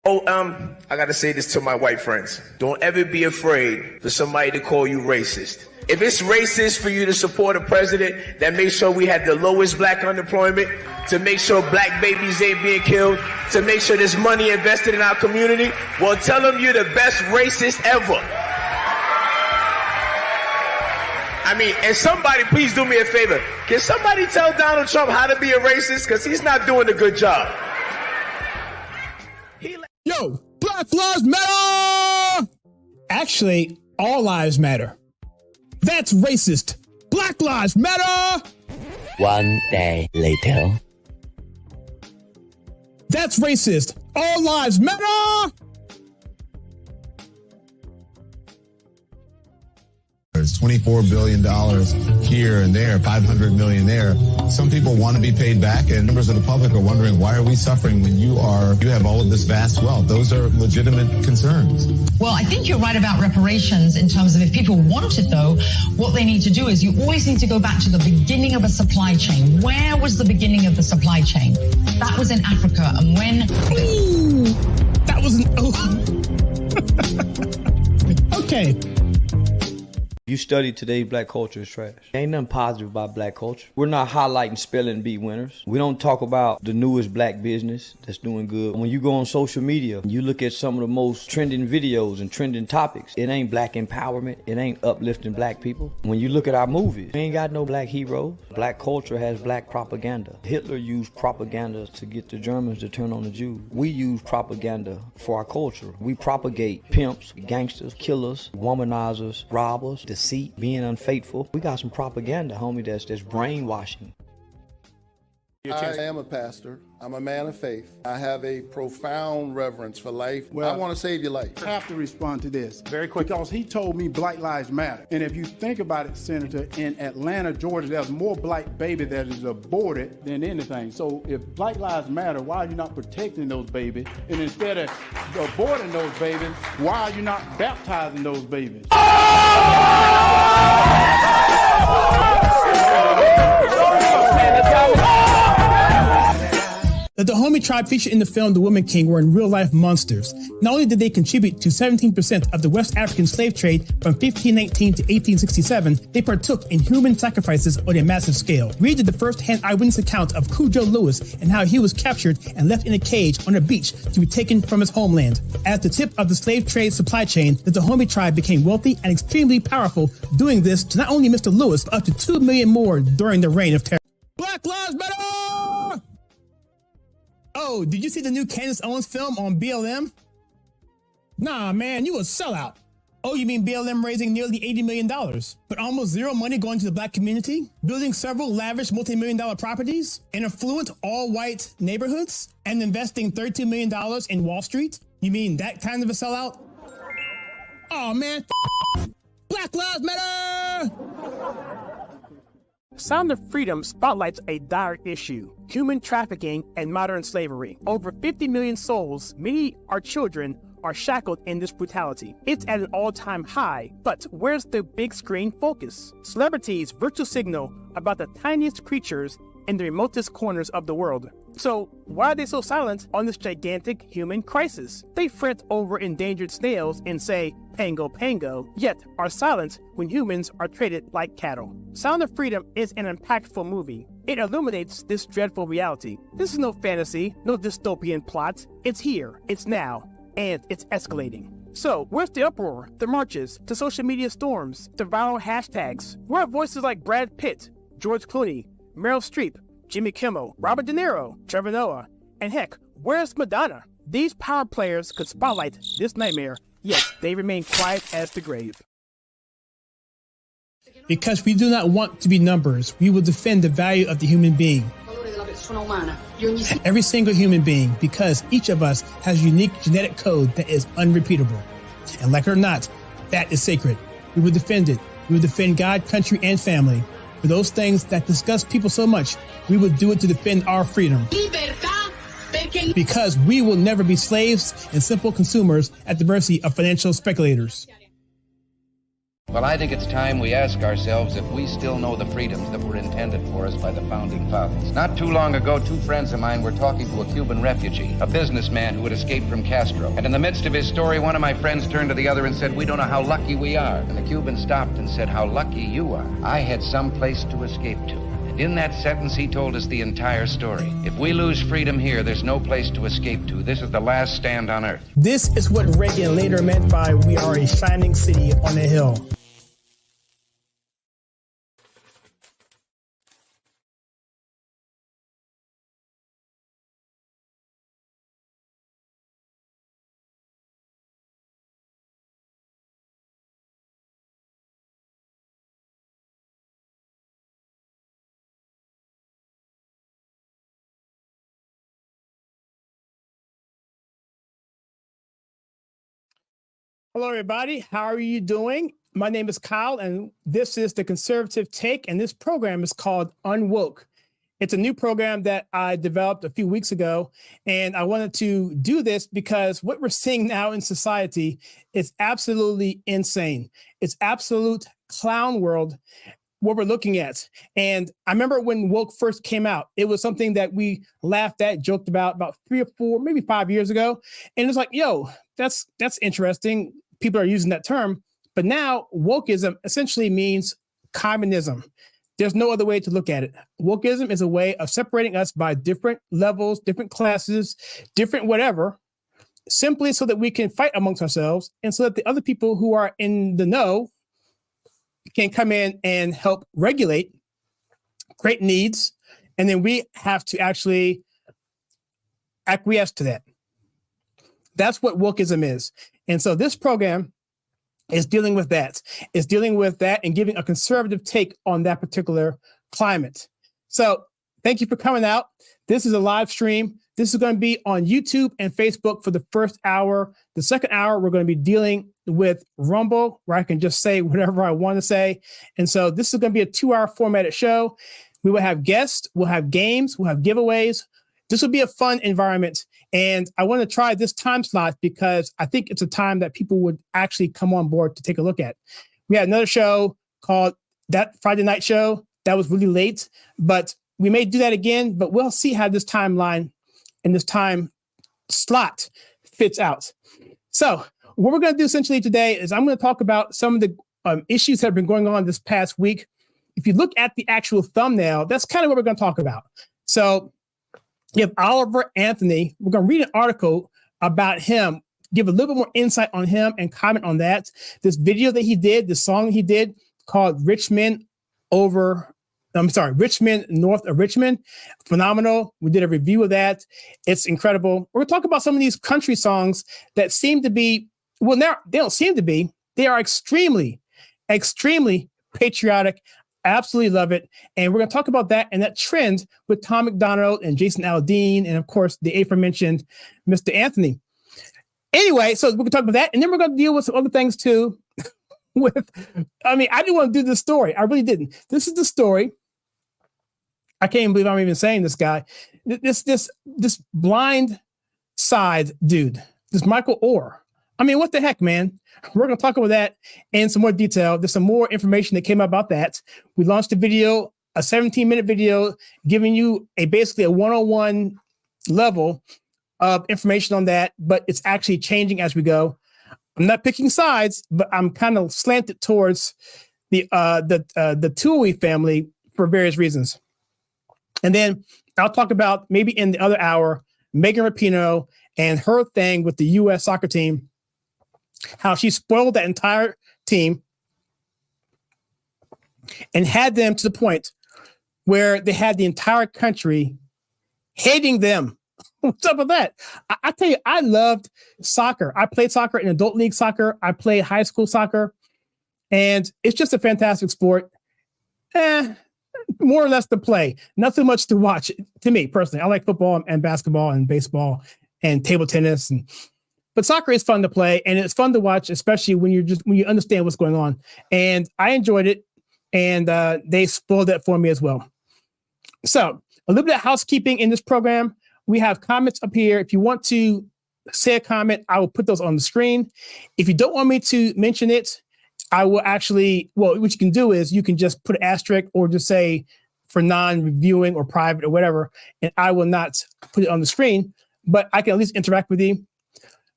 I gotta say this to my white friends. Don't ever be afraid for somebody to call you racist. If it's racist for you to support a president that makes sure we have the lowest black unemployment, to make sure black babies ain't being killed, to make sure there's money invested in our community, well, tell them you're the best racist ever. I mean, and somebody, please do me a favor. Can somebody tell Donald Trump how to be a racist? Because he's not doing a good job. Yo, Black Lives Matter! Actually, all lives matter. That's racist. Black Lives Matter! One day later. That's racist. All lives matter! It's $24 billion here and there, $500 million there. Some people want to be paid back, and members of the public are wondering, why are we suffering when you have all of this vast wealth? Those are legitimate concerns. Well, I think you're right about reparations in terms of if people want it, though, what they need to do is you always need to go back to the beginning of a supply chain. Where was the beginning of the supply chain? That was in Africa. And when... Ooh, that was an... Okay. You study today's black culture is trash. Ain't nothing positive about black culture. We're not highlighting spelling bee winners. We don't talk about the newest black business that's doing good. When you go on social media, you look at some of the most trending videos and trending topics. It ain't black empowerment. It ain't uplifting black people. When you look at our movies, we ain't got no black heroes. Black culture has black propaganda. Hitler used propaganda to get the Germans to turn on the Jews. We use propaganda for our culture. We propagate pimps, gangsters, killers, womanizers, robbers, deceit, being unfaithful. We got some propaganda, homie, that's brainwashing. I am a pastor. I'm a man of faith. I have a profound reverence for life. Well, I want to save your life. I have to respond to this very quick because he told me Black Lives Matter. And if you think about it, Senator, in Atlanta, Georgia, there's more black baby that is aborted than anything. So if Black Lives Matter, why are you not protecting those babies? And instead of aborting those babies, why are you not baptizing those babies? The Dahomey tribe featured in the film The Woman King were in real-life monsters. Not only did they contribute to 17% of the West African slave trade from 1519 to 1867, they partook in human sacrifices on a massive scale. Read the first-hand eyewitness account of Cujo Lewis and how he was captured and left in a cage on a beach to be taken from his homeland. As the tip of the slave trade supply chain, the Dahomey tribe became wealthy and extremely powerful, doing this to not only Mr. Lewis, but up to 2 million more during the reign of terror. Black Lives Matter! Oh, did you see the new Candace Owens film on BLM? Nah, man, you a sellout. Oh, you mean BLM raising nearly $80 million, but almost zero money going to the black community? Building several lavish multi-million-dollar properties in affluent all-white neighborhoods and investing $32 million in Wall Street? You mean that kind of a sellout? Oh, man, Black Lives Matter! Sound of Freedom spotlights a dire issue: human trafficking and modern slavery. Over 50 million souls, many are children, are shackled in this brutality. It's at an all-time high, but where's the big screen focus? Celebrities virtual signal about the tiniest creatures in the remotest corners of the world. So why are they so silent on this gigantic human crisis? They fret over endangered snails and say, "Pango, pango," yet are silent when humans are treated like cattle. Sound of Freedom is an impactful movie. It illuminates this dreadful reality. This is no fantasy, no dystopian plot. It's here, it's now, and it's escalating. So where's the uproar, the marches, the social media storms, the viral hashtags? Where are voices like Brad Pitt, George Clooney, Meryl Streep, Jimmy Kimmel, Robert De Niro, Trevor Noah, and heck, where's Madonna? These power players could spotlight this nightmare, yet they remain quiet as the grave. Because we do not want to be numbers, we will defend the value of the human being. Every single human being, because each of us has a unique genetic code that is unrepeatable. And like it or not, that is sacred. We will defend it. We will defend God, country, and family. For those things that disgust people so much, we will do it to defend our freedom. Because we will never be slaves and simple consumers at the mercy of financial speculators. Well, I think it's time we ask ourselves if we still know the freedoms that were intended for us by the founding fathers. Not too long ago, two friends of mine were talking to a Cuban refugee, a businessman who had escaped from Castro. And in the midst of his story, one of my friends turned to the other and said, "We don't know how lucky we are." And the Cuban stopped and said, "How lucky you are. I had some place to escape to." And in that sentence, he told us the entire story. If we lose freedom here, there's no place to escape to. This is the last stand on earth. This is what Reagan later meant by "we are a shining city on a hill." Hello, everybody. How are you doing? My name is Kyle, and this is the Conservative Take, and this program is called uN-wOKe. It's a new program that I developed a few weeks ago, and I wanted to do this because what we're seeing now in society is absolutely insane. It's absolute clown world, what we're looking at. And I remember when woke first came out, it was something that we laughed at, joked about 3 or 4, maybe 5 years ago. And it's like, yo, that's interesting. People are using that term, but now wokeism essentially means communism. There's no other way to look at it. Wokeism is a way of separating us by different levels, different classes, different whatever, simply so that we can fight amongst ourselves and so that the other people who are in the know can come in and help regulate, create needs, and then we have to actually acquiesce to that. That's what wokeism is. And so this program is dealing with that. It's dealing with that and giving a conservative take on that particular climate. So thank you for coming out. This is a live stream. This is going to be on YouTube and Facebook for the first hour. The second hour, we're going to be dealing with Rumble, where I can just say whatever I want to say. And so this is going to be a 2-hour formatted show. We will have guests, we'll have games, we'll have giveaways. This will be a fun environment. And I want to try this time slot because I think it's a time that people would actually come on board to take a look at. We had another show called That Friday Night Show. That was really late, but we may do that again, but we'll see how this timeline and this time slot fits out. So what we're going to do essentially today is I'm going to talk about some of the issues that have been going on this past week. If you look at the actual thumbnail, that's kind of what we're going to talk about. So you have Oliver Anthony. We're going to read an article about him, give a little bit more insight on him and comment on that. This video that he did, the song he did called Richmond North of Richmond. Phenomenal. We did a review of that. It's incredible. We're going to talk about some of these country songs that seem to be, well, they don't seem to be. They are extremely, extremely patriotic. Absolutely love it. And we're going to talk about that and that trend with Tom MacDonald and Jason Aldean and, of course, the aforementioned Mr. Anthony. Anyway, so we're going to talk about that. And then we're going to deal with some other things, too. I didn't want to do this story. I really didn't. This is the story. I can't even believe I'm even saying this guy. This blind side dude, this Michael Orr. What the heck, man? We're going to talk about that in some more detail. There's some more information that came out about that. We launched a video, a 17-minute video, giving you basically a 101 level of information on that, but it's actually changing as we go. I'm not picking sides, but I'm kind of slanted towards the uN-wOKe family for various reasons. And then I'll talk about maybe in the other hour, Megan Rapinoe and her thing with the U.S. soccer team, how she spoiled that entire team and had them to the point where they had the entire country hating them. What's up with that? I tell you, I loved soccer. I played soccer in adult league soccer. I played high school soccer, and it's just a fantastic sport. More or less to play, not so much to watch. To me personally, I like football and basketball and baseball and table tennis, but soccer is fun to play and it's fun to watch, especially when you understand what's going on. And I enjoyed it, and they spoiled that for me as well. So a little bit of housekeeping in this program. We have comments up here. If you want to say a comment, I will put those on the screen. If you don't want me to mention it, I will actually, well, what you can do is you can just put an asterisk or just say for non-reviewing or private or whatever, and I will not put it on the screen, but I can at least interact with you.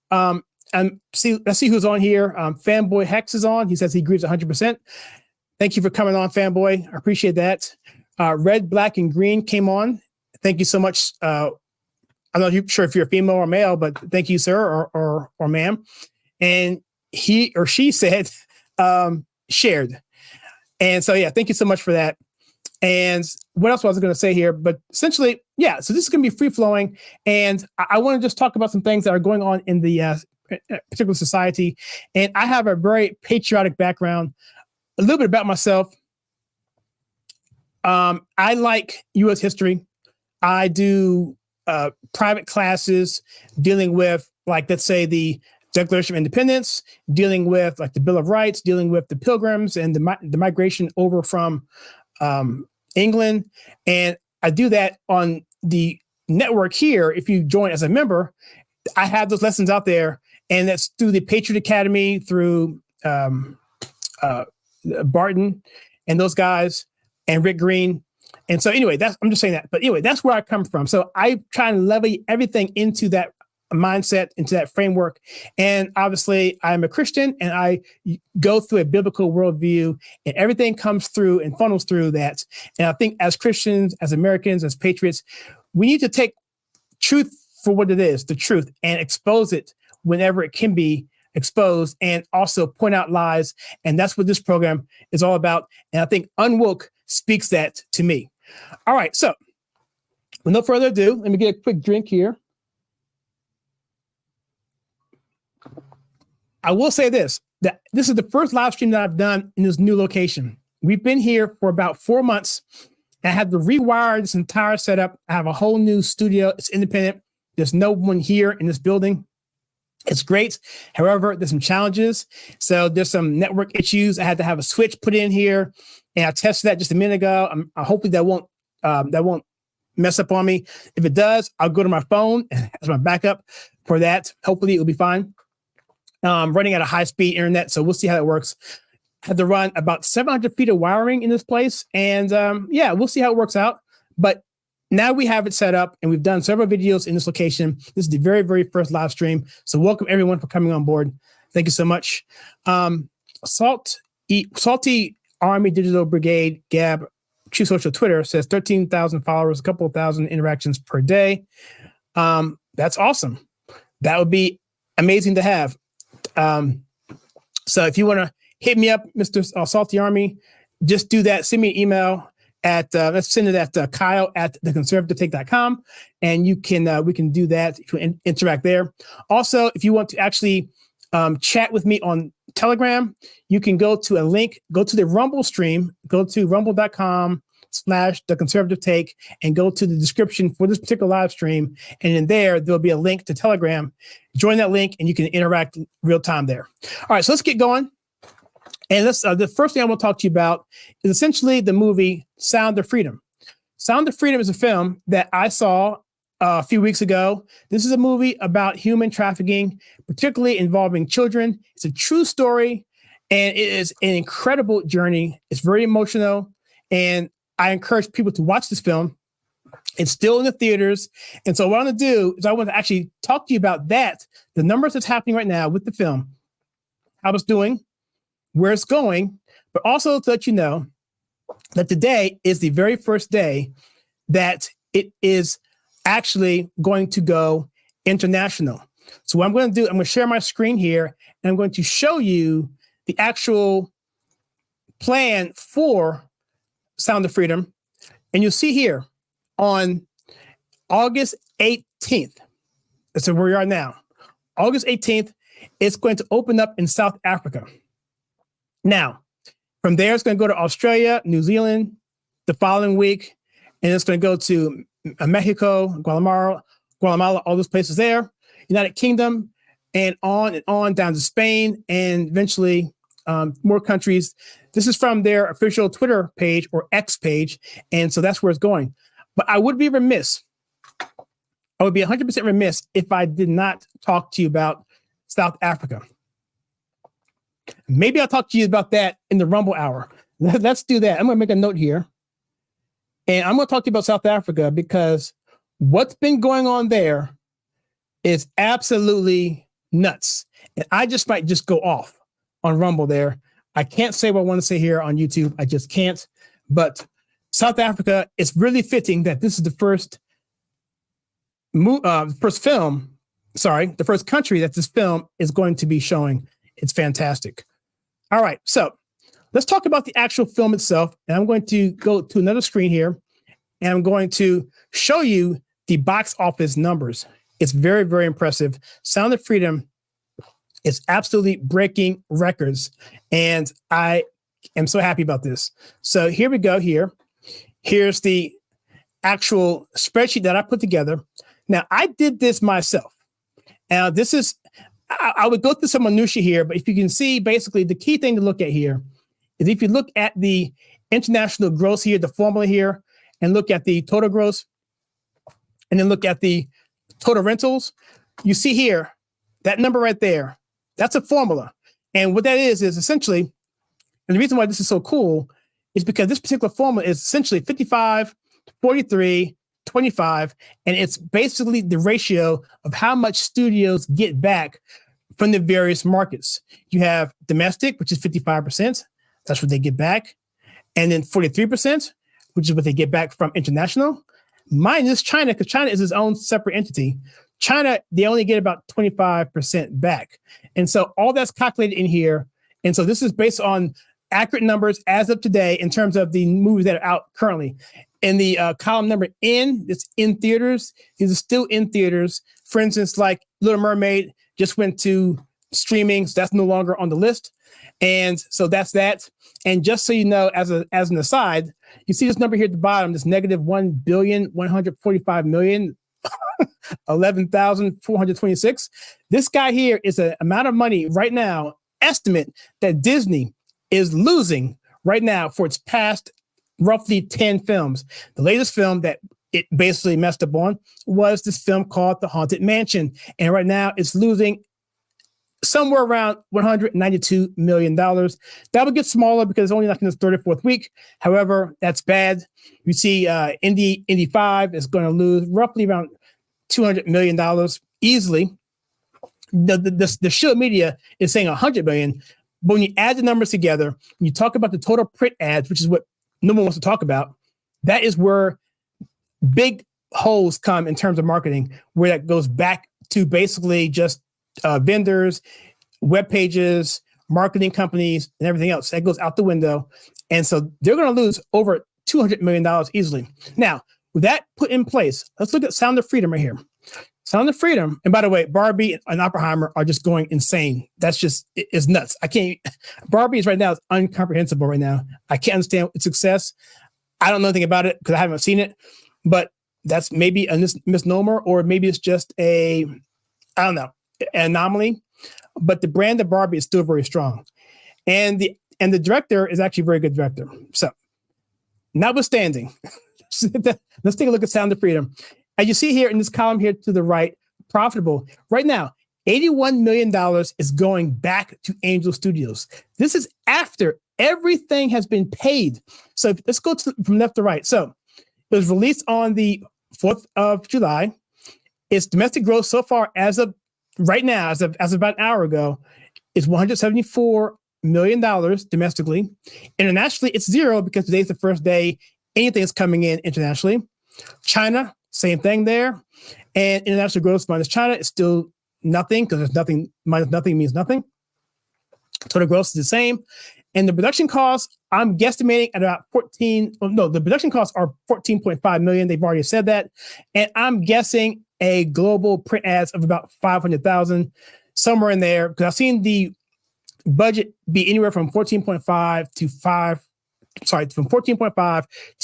And let's see who's on here. Fanboy Hex is on. He says he agrees 100%. Thank you for coming on, Fanboy. I appreciate that. Red, Black, and Green came on. Thank you so much. I'm not sure if you're a female or male, but thank you, sir, or ma'am. And he or she said shared. And so, yeah, thank you so much for that. And what else was I going to say here? But essentially, yeah, so this is going to be free flowing. And I want to just talk about some things that are going on in the particular society. And I have a very patriotic background, a little bit about myself. I like U.S. history. I do private classes dealing with, like, let's say the Declaration of Independence, dealing with like the Bill of Rights, dealing with the Pilgrims and the migration over from England. And I do that on the network here. If you join as a member, I have those lessons out there, and that's through the Patriot Academy, through Barton and those guys, and Rick Green. And so anyway, I'm just saying that. But anyway, that's where I come from. So I try and levy everything into that mindset, into that framework. And obviously I'm a Christian, and I go through a biblical worldview, and everything comes through and funnels through that. And I think as Christians, as Americans, as patriots, we need to take truth for what it is, the truth, and expose it whenever it can be exposed, and also point out lies. And that's what this program is all about. And I think uN-wOKe speaks that to me. All right. So with no further ado, let me get a quick drink here. I will say this, that this is the first live stream that I've done in this new location. We've been here for about 4 months. I had to rewire this entire setup. I have a whole new studio. It's independent. There's no one here in this building. It's great. However, there's some challenges. So there's some network issues. I had to have a switch put in here, and I tested that just a minute ago. Hopefully that won't mess up on me. If it does, I'll go to my phone as my backup for that. Hopefully it'll be fine. Running at a high-speed internet, so we'll see how that works. I had to run about 700 feet of wiring in this place, and yeah, we'll see how it works out. But now we have it set up, and we've done several videos in this location. This is the very, very first live stream. So welcome everyone for coming on board. Thank you so much. Salty Army Digital Brigade, Gab, True Social Twitter says 13,000 followers, a couple of thousand interactions per day. That's awesome. That would be amazing to have. So if you want to hit me up, Mr. Salty Army, just do that. Send me an email at, let's send it at Kyle at theconservativetake.com, and we can do that. If you interact there. Also, if you want to actually chat with me on Telegram, you can go to a link, go to the Rumble stream, go to rumble.com/theconservativetake, and go to the description for this particular live stream. And in there'll be a link to Telegram. Join that link, and you can interact real time there. All right, so let's get going. And the first thing I want to talk to you about is essentially the movie Sound of Freedom. Sound of Freedom is a film that I saw a few weeks ago. This is a movie about human trafficking, particularly involving children. It's a true story, and it is an incredible journey. It's very emotional, and I encourage people to watch this film. It's still in the theaters. And so what I'm going to do is I want to actually talk to you about that, the numbers that's happening right now with the film, how it's doing, where it's going, but also to let you know that today is the very first day that it is actually going to go international. So what I'm going to do, I'm going to share my screen here, and I'm going to show you the actual plan for Sound of Freedom. And you'll see here on August 18th, that's where we are now. August 18th, it's going to open up in South Africa. Now, from there, it's going to go to Australia, New Zealand the following week, and it's going to go to Mexico, Guatemala, all those places there, United Kingdom, and on down to Spain, and eventually more countries. This is from their official Twitter page or X page, and so that's where it's going. But I would be remiss. I would be 100% remiss if I did not talk to you about South Africa. Maybe I'll talk to you about that in the Rumble Hour. Let's do that. I'm going to make a note here. And I'm going to talk to you about South Africa because what's been going on there is absolutely nuts. And I just might just go off on Rumble there. I can't say what I want to say here on YouTube. I just can't. But South Africa, it's really fitting that this is the first country that this film is going to be showing. It's fantastic. All right, so let's talk about the actual film itself. And I'm going to go to another screen here, and I'm going to show you the box office numbers. It's very, very impressive. Sound of Freedom is absolutely breaking records, and I am so happy about this. So here we go here. Here's the actual spreadsheet that I put together. Now, I did this myself. Now, this is, I would go through some minutiae here, but if you can see, basically, the key thing to look at here is if you look at the international gross here, the formula here, and look at the total gross, and then look at the total rentals, you see here, that number right there, that's a formula. And what that is essentially, and the reason why this is so cool is because this particular formula is essentially 55, 43, 25, and it's basically the ratio of how much studios get back from the various markets. You have domestic, which is 55%. That's what they get back. And then 43%, which is what they get back from international. Minus China, because China is its own separate entity. China, they only get about 25% back. And so all that's calculated in here. And so this is based on accurate numbers as of today in terms of the movies that are out currently. And the column number N, it's in theaters. These are still in theaters. For instance, like Little Mermaid just went to streaming, so that's no longer on the list. And so that's that. And just so you know, as an aside, you see this number here at the bottom, this negative 1,145,011,426. This guy here is an amount of money right now, estimate that Disney is losing right now for its past roughly 10 films. The latest film that it basically messed up on was this film called The Haunted Mansion. And right now it's losing somewhere around $192 million. That will get smaller because it's only like in its 34th week. However, that's bad. You see Indy 5 is going to lose roughly around $200 million easily. The show media is saying $100 million. But when you add the numbers together, when you talk about the total print ads, which is what no one wants to talk about, that is where big holes come in terms of marketing, where that goes back to basically just vendors, web pages, marketing companies, and everything else. That goes out the window. And so they're going to lose over $200 million easily. Now, with that put in place, let's look at Sound of Freedom right here. Sound of Freedom, and by the way, Barbie and Oppenheimer are just going insane. That's just, it's nuts. I can't, Barbie is right now, it's incomprehensible right now. I can't understand its success. I don't know anything about it because I haven't seen it, but that's maybe a misnomer, or maybe it's just I don't know, an anomaly. But the brand of Barbie is still very strong. And the director is actually a very good director. So, notwithstanding, let's take a look at Sound of Freedom. As you see here in this column here to the right, profitable. Right now, $81 million is going back to Angel Studios. This is after everything has been paid. So let's go from left to right. So it was released on the 4th of July. Its domestic gross so far as of right now, as of about an hour ago, is $174 million domestically. Internationally, it's zero because today's the first day anything is coming in internationally. China, same thing there. And international gross minus China is still nothing because there's nothing, minus nothing means nothing. Total gross is the same. And the production costs, I'm guesstimating at about the production costs are $14.5 million. They've already said that. And I'm guessing a global print ads of about 500,000, somewhere in there. Because I've seen the budget be anywhere from 14.5 to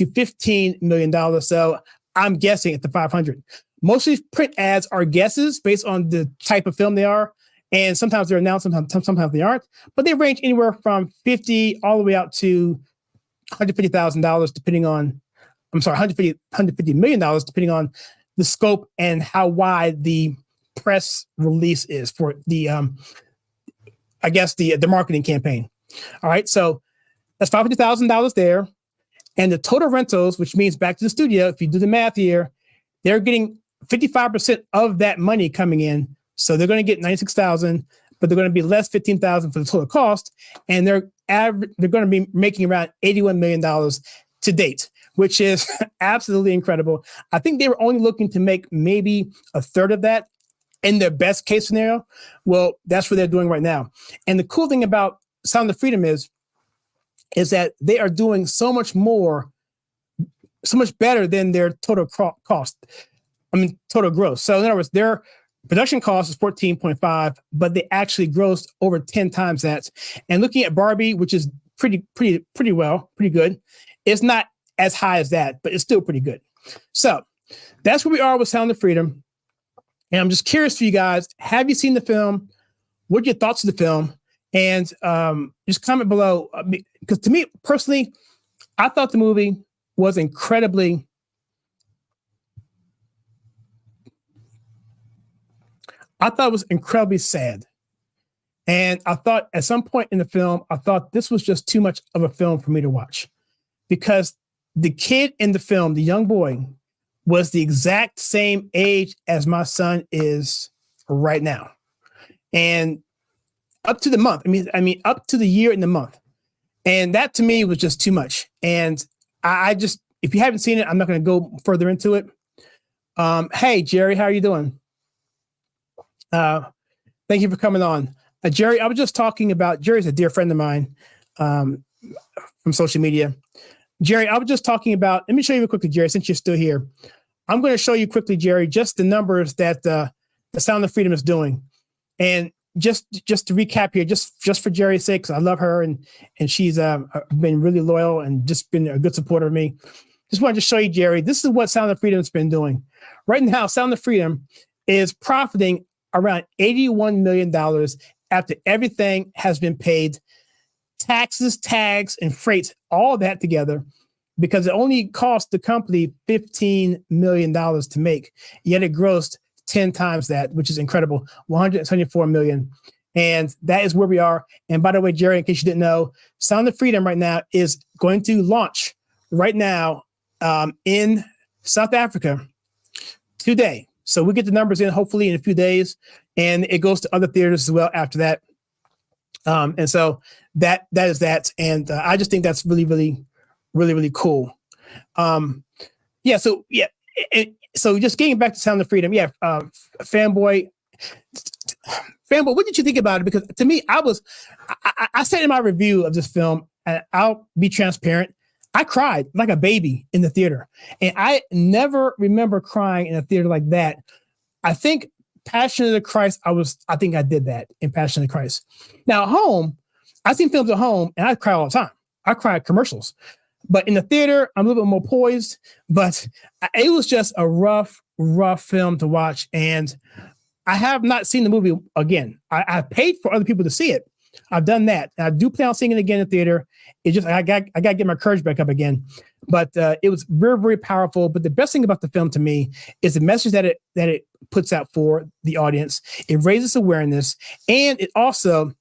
$15 million. So I'm guessing at the 500. Most of these print ads are guesses based on the type of film they are. And sometimes they're announced, sometimes they aren't. But they range anywhere from 50 all the way out to $150,000, depending on, $150 million, depending on the scope and how wide the press release is for the I guess the marketing campaign. All right, so that's $500,000 there, and the total rentals, which means back to the studio. If you do the math here, they're getting 55% of that money coming in, so they're going to get $96,000, but they're going to be less $15,000 for the total cost, and they're going to be making around $81 million to date, which is absolutely incredible. I think they were only looking to make maybe a third of that in their best case scenario. Well, that's what they're doing right now. And the cool thing about Sound of Freedom is that they are doing so much more, so much better than their total cost. Total gross. So in other words, their production cost is 14.5, but they actually grossed over 10 times that. And looking at Barbie, which is pretty good, it's not as high as that, but it's still pretty good. So that's where we are with Sound of Freedom. And I'm just curious for you guys, have you seen the film? What are your thoughts of the film? And just comment below. Because to me, personally, I thought the movie was incredibly sad. And I thought at some point in the film, I thought this was just too much of a film for me to watch. Because the kid in the film, the young boy, was the exact same age as my son is right now. And up to the month, up to the year and the month. And that to me was just too much. And I just, if you haven't seen it, I'm not going to go further into it. Hey, Jerry, how are you doing? Thank you for coming on. Jerry, I was just talking about, Jerry's a dear friend of mine from social media. Jerry, I was just talking about, let me show you real quickly, Jerry, since you're still here. I'm going to show you quickly, Jerry, just the numbers that the Sound of Freedom is doing. And just to recap here, just for Jerry's sake, 'cause I love her and she's been really loyal and just been a good supporter of me. Just wanted to show you, Jerry, this is what Sound of Freedom has been doing. Right now, Sound of Freedom is profiting around $81 million after everything has been paid. Taxes, tags, and freight, all that together, because it only cost the company $15 million to make, yet it grossed 10 times that, which is incredible, $174 million. And that is where we are. And by the way, Jerry, in case you didn't know, Sound of Freedom right now is going to launch right now in South Africa today. So we get the numbers in hopefully in a few days, and it goes to other theaters as well after that. And so that is that. And I just think that's really, really, really, really cool. So just getting back to Sound of Freedom. Yeah. Fanboy, what did you think about it? Because to me, I said in my review of this film, and I'll be transparent, I cried like a baby in the theater. And I never remember crying in a theater like that. I think Passion of the Christ, I think I did that in Passion of the Christ. Now at home, I've seen films at home and I cry all the time. I cry at commercials. But in the theater, I'm a little bit more poised. But it was just a rough film to watch. And I have not seen the movie again. I've paid for other people to see it. I've done that. And I do plan on seeing it again in the theater. It's just I got to get my courage back up again. But it was very, very powerful. But the best thing about the film to me is the message that it puts out for the audience. It raises awareness, and it also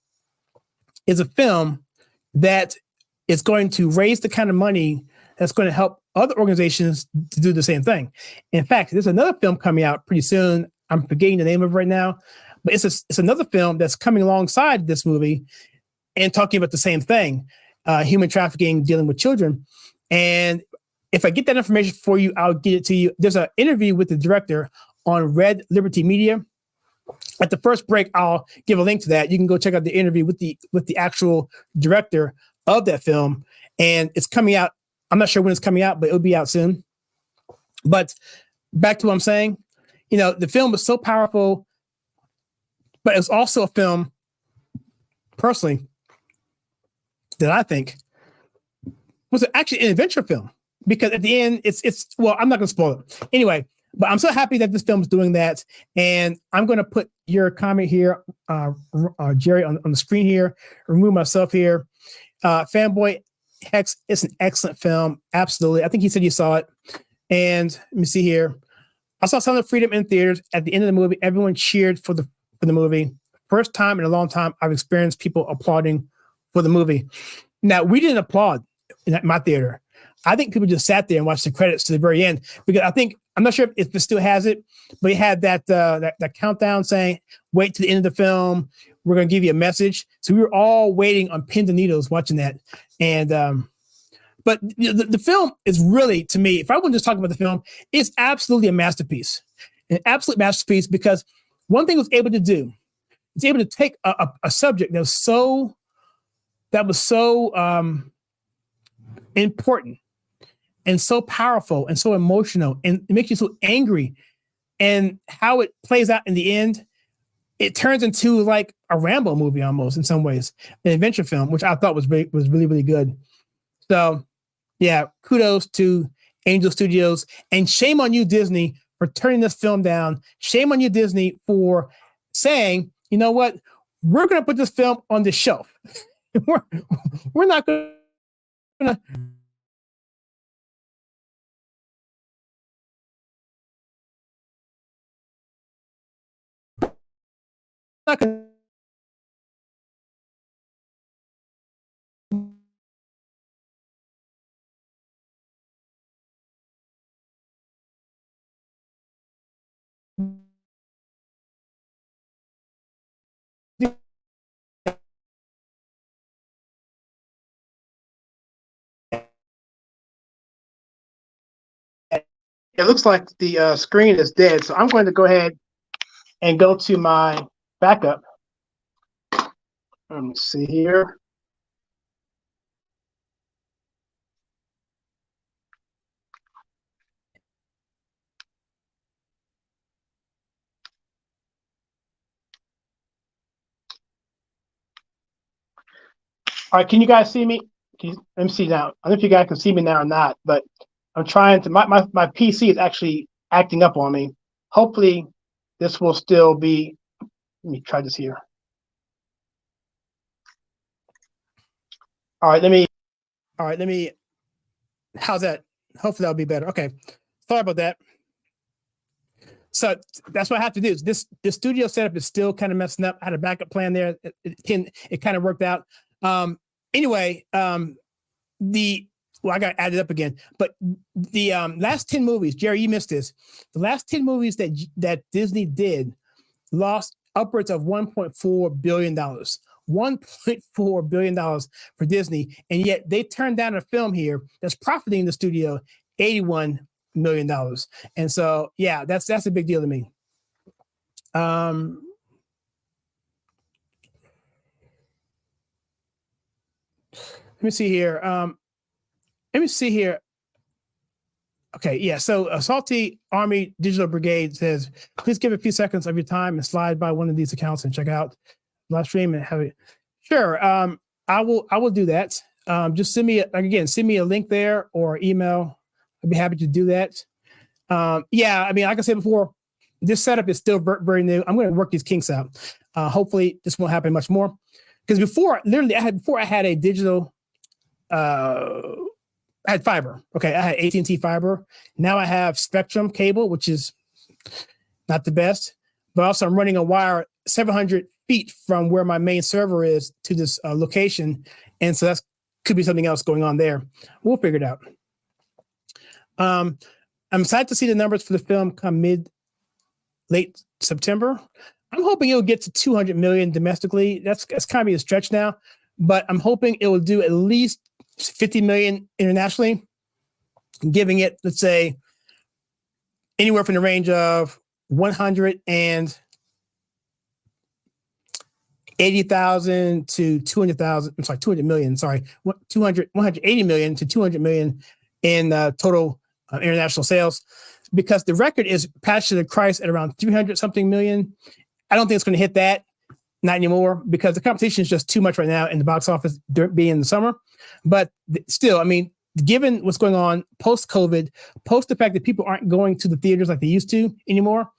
is a film that is going to raise the kind of money that's going to help other organizations to do the same thing. In fact, there's another film coming out pretty soon. I'm forgetting the name of it right now, but it's another film that's coming alongside this movie and talking about the same thing, human trafficking, dealing with children. And if I get that information for you, I'll get it to you. There's an interview with the director on Red Liberty Media. At the first break, I'll give a link to that. You can go check out the interview with the actual director of that film. And it's coming out. I'm not sure when it's coming out, but it'll be out soon. But back to what I'm saying, the film was so powerful, but it's also a film, personally, that I think was actually an adventure film. Because at the end, it's well, I'm not going to spoil it. Anyway, but I'm so happy that this film is doing that. And I'm going to put your comment here, Jerry, on the screen here, remove myself here. Fanboy Hex is an excellent film. Absolutely. I think he said you saw it. And let me see here. I saw Sound of Freedom in theaters. At the end of the movie, everyone cheered for the movie. first time in a long time I've experienced people applauding for the movie. Now, we didn't applaud in my theater. I think people just sat there and watched the credits to the very end, because I'm not sure if it still has it, but it had that countdown saying, wait to the end of the film. We're going to give you a message. So we were all waiting on pins and needles watching that. And, but the film is really, to me, if I wouldn't just talk about the film, it's absolutely a masterpiece, an absolute masterpiece, because one thing it was able to do, it's able to take a subject that was so important and so powerful and so emotional, and it makes you so angry, and how it plays out in the end, it turns into like a Rambo movie almost in some ways, an adventure film, which I thought was really, really good. So yeah, kudos to Angel Studios, and shame on you, Disney, for turning this film down. Shame on you, Disney, for saying, you know what, we're going to put this film on the shelf. we're not going to. It looks like the screen is dead, so I'm going to go ahead and go to my backup. Let me see here. All right, can you guys see me? Let me see now. I don't know if you guys can see me now or not, but I'm trying to, my PC is actually acting up on me. Hopefully this will still be, let me try this here. All right, let me, how's that? Hopefully that'll be better. Okay, sorry about that. So that's what I have to do. This studio setup is still kind of messing up. I had a backup plan there. It kind of worked out. Anyway, I got added up again, but the last 10 movies, Jerry, you missed this. The last 10 movies that Disney did lost upwards of $1.4 billion. $1.4 billion for Disney, and yet they turned down a film here that's profiting the studio $81 million. And so, yeah, that's a big deal to me. Let me see here. Okay, yeah. So Salty Army Digital Brigade says, please give a few seconds of your time and slide by one of these accounts and check out live stream and have it. Sure. I will do that. Just send me a link there or email. I'd be happy to do that. Yeah, I mean, like I said before, this setup is still very new. I'm going to work these kinks out. Hopefully this won't happen much more. Because before I had a digital, I had fiber. Okay, I had AT&T fiber. Now I have Spectrum cable, which is not the best. But also I'm running a wire 700 feet from where my main server is to this location. And so that could be something else going on there. We'll figure it out. I'm excited to see the numbers for the film come late September. I'm hoping it'll get to 200 million domestically. That's kind of a stretch now, but I'm hoping it will do at least 50 million internationally, giving it, let's say, anywhere from the range of 180,000 to 200,000. I'm sorry, 200 million. Sorry, 180 million to 200 million in total international sales, because the record is Passion of the Christ at around 300 something million. I don't think it's going to hit that, not anymore, because the competition is just too much right now in the box office being in the summer. But still, I mean, given what's going on post-COVID, post the fact that people aren't going to the theaters like they used to anymore,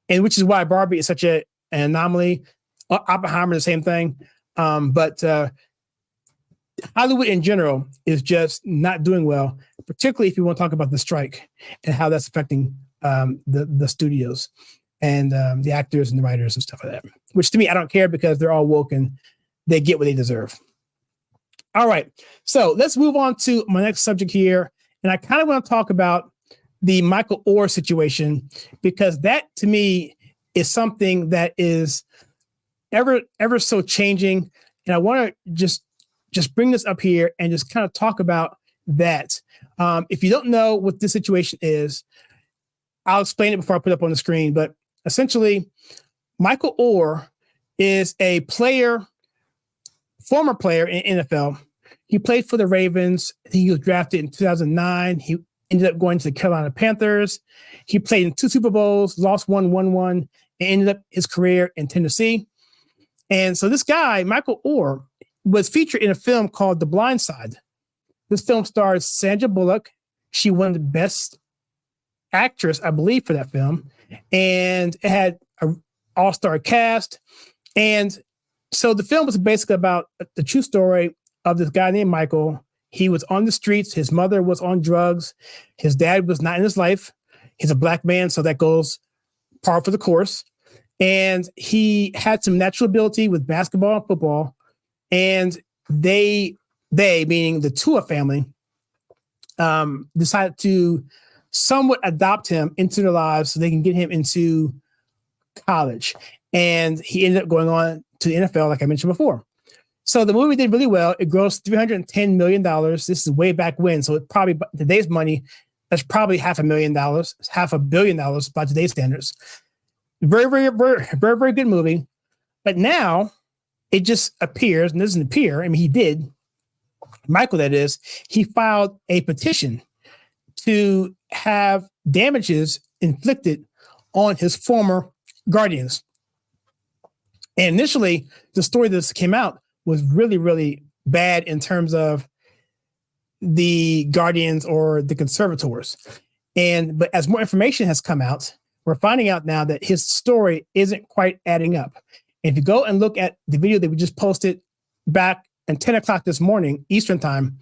and which is why Barbie is such an anomaly. Oppenheimer, the same thing. But Hollywood in general is just not doing well, particularly if you want to talk about the strike and how that's affecting the studios. and the actors and the writers and stuff like that. Which to me, I don't care because they're all woke and they get what they deserve. All right, so let's move on to my next subject here, and I kind of want to talk about the Michael Oher situation because that to me is something that is ever so changing, and I want to just bring this up here and just kind of talk about that. If you don't know what this situation is, I'll explain it before I put it up on the screen. But essentially, Michael Oher is a former player in NFL. He played for the Ravens. He was drafted in 2009. He ended up going to the Carolina Panthers. He played in 2 Super Bowls, lost one, won one, and ended up his career in Tennessee. And so this guy, Michael Oher, was featured in a film called The Blind Side. This film stars Sandra Bullock. She won the Best Actress, I believe, for that film. And it had an all-star cast. And so the film was basically about the true story of this guy named Michael. He was on the streets. His mother was on drugs. His dad was not in his life. He's a black man, so that goes par for the course. And he had some natural ability with basketball and football. And they meaning the Tua family, decided to somewhat adopt him into their lives so they can get him into college. And he ended up going on to the NFL, like I mentioned before. So the movie did really well. It grossed $310 million. This is way back when. So it probably, today's money, that's probably $500 million by today's standards. Very, very, very, very, very good movie. But now it just appears, and doesn't appear, I mean, he did, Michael, that is, he filed a petition to have damages inflicted on his former guardians. And initially, the story that came out was really, really bad in terms of the guardians or the conservators. But as more information has come out, we're finding out now that his story isn't quite adding up. And if you go and look at the video that we just posted back at 10 o'clock this morning, Eastern time,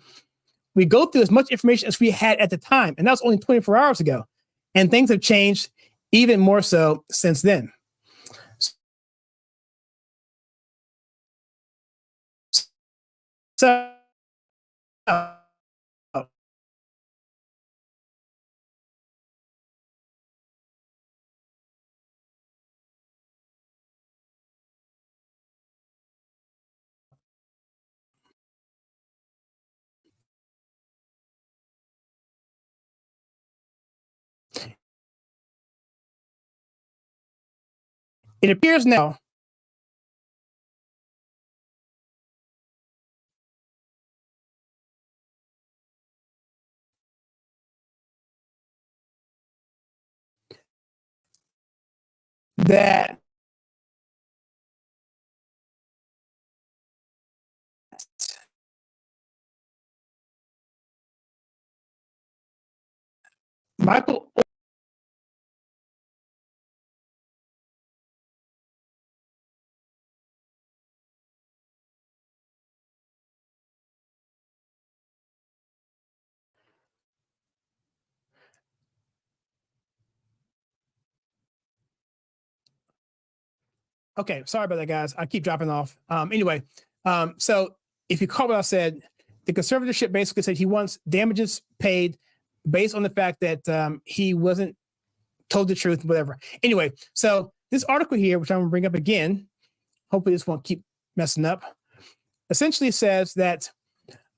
we go through as much information as we had at the time. And that was only 24 hours ago. And things have changed even more so since then. So, it appears now that Michael Okay, sorry about that, guys. I keep dropping off. So if you caught what I said, the conservatorship basically said he wants damages paid based on the fact that he wasn't told the truth, whatever. Anyway, so this article here, which I'm going to bring up again, hopefully this won't keep messing up, essentially says that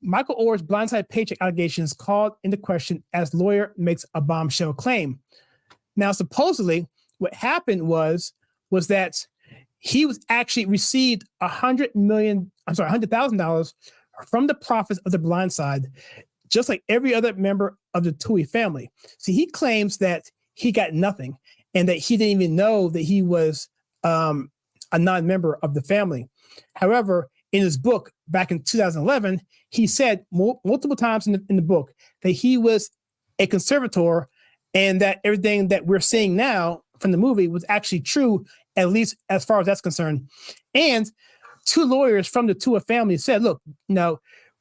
Michael Oher's blindside paycheck allegations called into question as lawyer makes a bombshell claim. Now, supposedly, what happened was that he was actually received $100,000 from the profits of the Blind Side, just like every other member of the Tui family. See, he claims that he got nothing and that he didn't even know that he was a non-member of the family. However, in his book back in 2011, he said multiple times in the book that he was a conservator and that everything that we're seeing now from the movie was actually true, at least as far as that's concerned. And 2 lawyers from the Tua family said, look,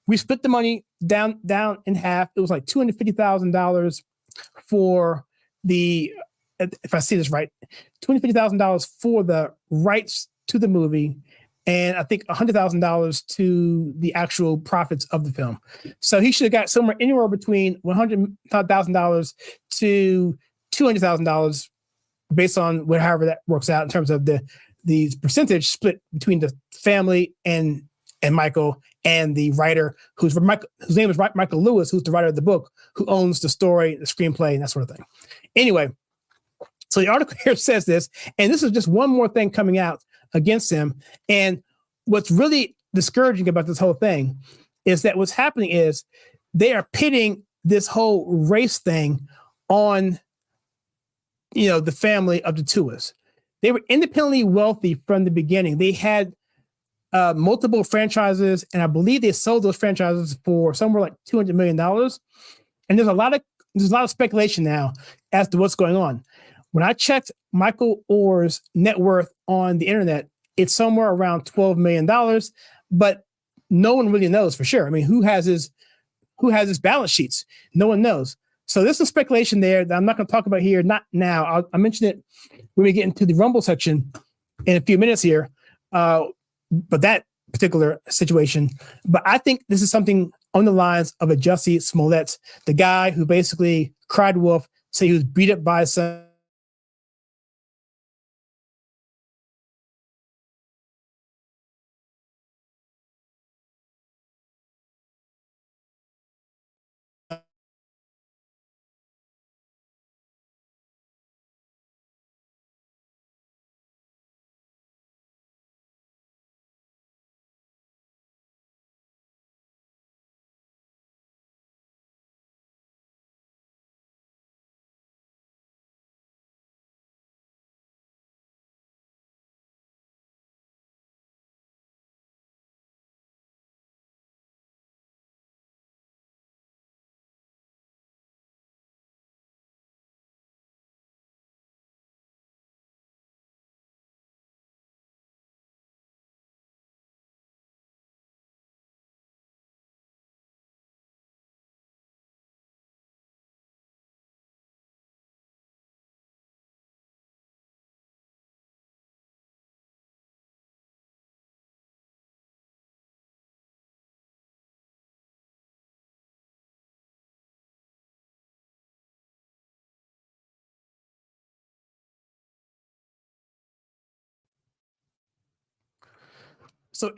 we split the money down in half. It was like $250,000 for the if I see this right, $250,000 for the rights to the movie, and I think $100,000 to the actual profits of the film. So he should have got somewhere anywhere between $100,000 to $200,000, based on however that works out in terms of the percentage split between the family and Michael and the writer, whose name is Michael Lewis, who's the writer of the book, who owns the story, the screenplay, and that sort of thing. Anyway, so the article here says this, and this is just one more thing coming out against him. And what's really discouraging about this whole thing is that what's happening is they are pitting this whole race thing on, the family of the Tuas. They were independently wealthy from the beginning. They had multiple franchises, and I believe they sold those franchises for somewhere like $200 million. And there's a lot of speculation now as to what's going on. When I checked Michael Oher's net worth on the internet, it's somewhere around $12 million, but no one really knows for sure. I mean, who has his balance sheets? No one knows. So there's some speculation there that I'm not going to talk about here, not now. I'll mention it when we get into the Rumble section in a few minutes here. But that particular situation. But I think this is something on the lines of a Jussie Smollett, the guy who basically cried wolf, said he was beat up by his son. So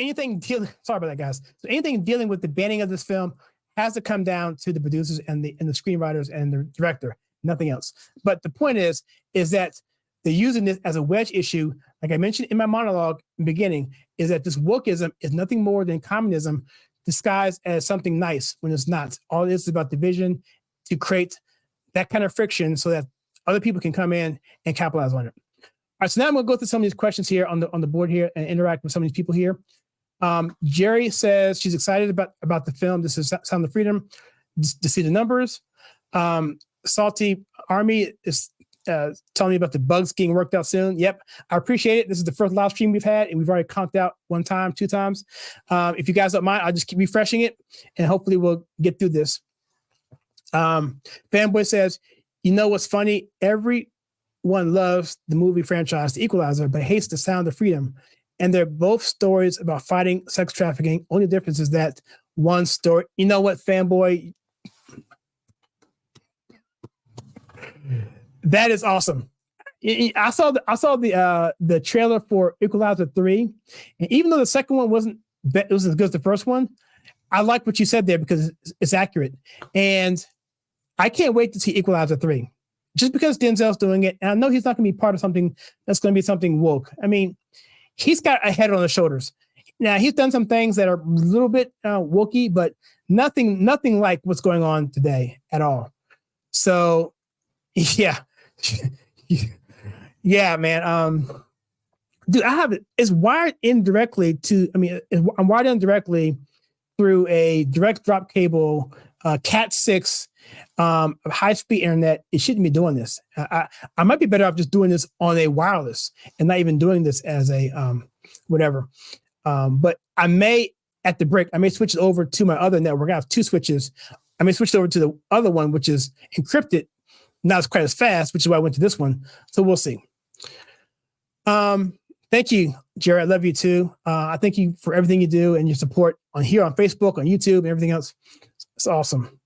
sorry about that, guys. So anything dealing with the banning of this film has to come down to the producers and the screenwriters and the director, nothing else. But the point is that they're using this as a wedge issue. Like I mentioned in my monologue in the beginning, is that this wokeism is nothing more than communism disguised as something nice when it's not. All it is about division to create that kind of friction so that other people can come in and capitalize on it. All right, so now I'm going to go through some of these questions here on the board here and interact with some of these people here. Jerry says she's excited about the film. This is Sound of Freedom to see the numbers. Salty Army is telling me about the bugs getting worked out soon. Yep, I appreciate it. This is the first live stream we've had, and we've already conked out 1 time, 2 times. If you guys don't mind, I'll just keep refreshing it, and hopefully we'll get through this. Fanboy says, you know what's funny? Everyone loves the movie franchise The Equalizer, but hates The Sound of Freedom. And they're both stories about fighting sex trafficking. Only difference is that one story. You know what, Fanboy? That is awesome. I saw the trailer for Equalizer 3, and even though the second one wasn't as good as the first one, I like what you said there because it's accurate. And I can't wait to see Equalizer 3. Just because Denzel's doing it, and I know he's not going to be part of something that's going to be something woke. I mean, he's got a head on his shoulders. Now, he's done some things that are a little bit wokey, but nothing like what's going on today at all. So, yeah. Yeah, man. Dude, it's wired indirectly I'm wired in directly through a direct drop cable, Cat 6, high-speed internet. It shouldn't be doing this. I might be better off just doing this on a wireless and not even doing this as a whatever. But I may, at the break, I may switch it over to my other network. I have 2 switches. I may switch it over to the other one, which is encrypted not as quite as fast, which is why I went to this one. So we'll see. Thank you, Jerry. I love you too. I thank you for everything you do and your support on here on Facebook, on YouTube, and everything else. It's awesome.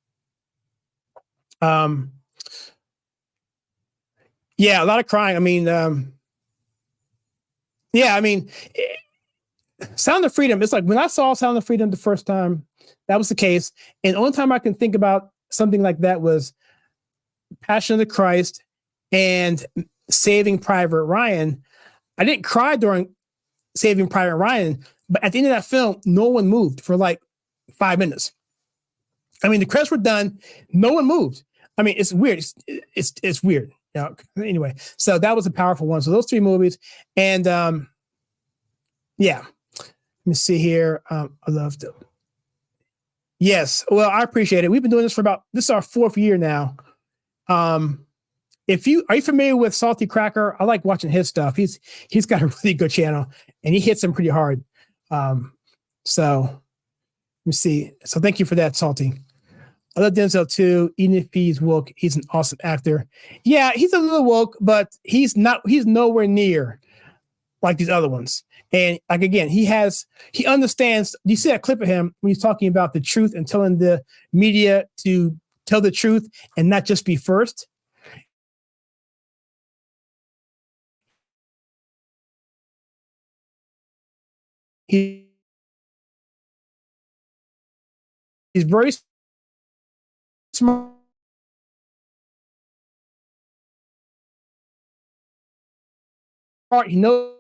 Yeah, a lot of crying. I mean, Sound of Freedom. It's like when I saw Sound of Freedom the first time, that was the case. And the only time I can think about something like that was Passion of the Christ and Saving Private Ryan. I didn't cry during Saving Private Ryan, but at the end of that film, no one moved for like 5 minutes. I mean, the credits were done. No one moved. I mean, it's weird. It's weird. You know, anyway, so that was a powerful one. So those three movies. And yeah, let me see here. I loved it. Yes. Well, I appreciate it. We've been doing this this is our 4th year now. Are you familiar with Salty Cracker? I like watching his stuff. He's got a really good channel and he hits them pretty hard. So let me see. So thank you for that, Salty. I love Denzel too. Even if he's woke, he's an awesome actor. Yeah, he's a little woke, but he's nowhere near like these other ones. And like, again, he understands. You see that clip of him when he's talking about the truth and telling the media to tell the truth and not just be first. He's very smart. He knows